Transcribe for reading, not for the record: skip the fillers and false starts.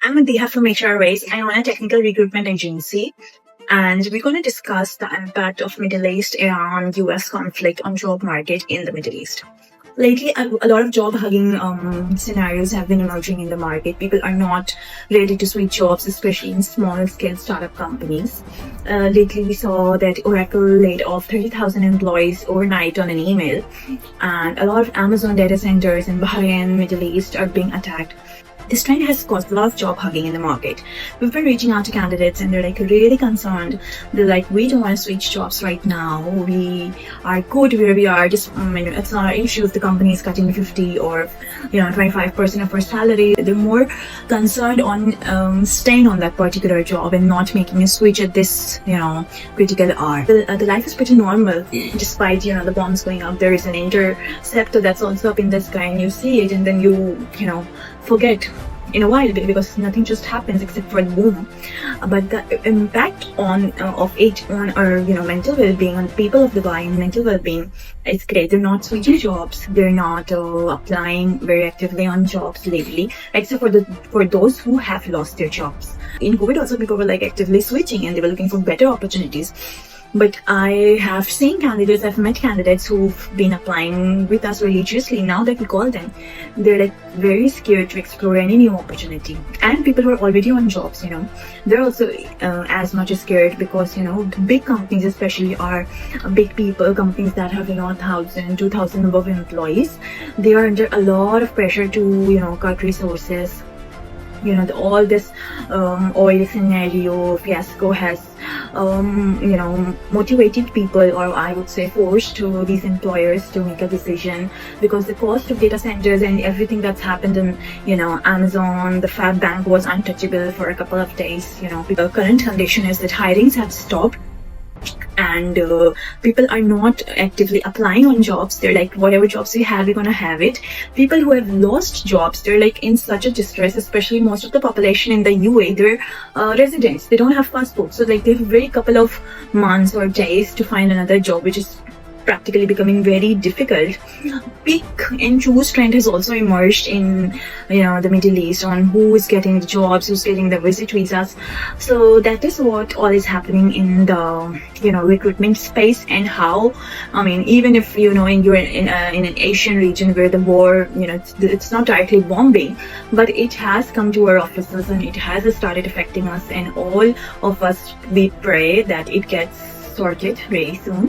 I'm Diha from HRWays. I own a technical recruitment agency, and we're going to discuss the impact of Middle East, Iran, US conflict on job market in the Middle East. Lately, a lot of job hugging scenarios have been emerging in the market. People are not ready to switch jobs, especially in small scale startup companies. Lately, we saw that Oracle laid off 30,000 employees overnight on an email, and a lot of Amazon data centers in Bahrain, Middle East are being attacked. This trend has caused a lot of job hugging in the market. We've been reaching out to candidates and they're really concerned. They're like, we don't want to switch jobs right now. We are good where we are. Just, it's not an issue if the company is cutting 50 or 25% of our salary. They're more concerned on staying on that particular job and not making a switch at this, critical hour. The life is pretty normal despite, the bombs going up. There is an interceptor that's also up in the sky and you see it and then you forget in a while because nothing just happens except for the boom. But the impact of it on our mental well-being, on people of the buying mental well-being, is great. They're not switching jobs. They're not applying very actively on jobs lately, except for those who have lost their jobs. In COVID, also people were actively switching and they were looking for better opportunities. But I have seen candidates, I've met candidates who've been applying with us religiously. Now that we call them, they're very scared to explore any new opportunity. And people who are already on jobs, they're also as much scared because, the big companies especially are big people, companies that have, 1,000, 2,000 above employees. They are under a lot of pressure to, cut resources. All this oil scenario fiasco has motivated people, or I would say forced to these employers to make a decision, because the cost of data centers and everything that's happened in Amazon, the Fab Bank was untouchable for a couple of days. The current condition is that hirings have stopped and people are not actively applying on jobs. They're like, whatever jobs we have, we're gonna have it. People who have lost jobs, they're in such a distress, especially most of the population in the UAE, they're residents. They don't have passports, so they have a very couple of months or days to find another job, which is practically becoming very difficult. Pick and choose trend has also emerged in the Middle East on who is getting the jobs, who's getting the visit visas. So that is what all is happening in the recruitment space, and how even if you're in an Asian region where the war it's not directly bombing, but it has come to our offices and it has started affecting us, and all of us, we pray that it gets sorted very soon.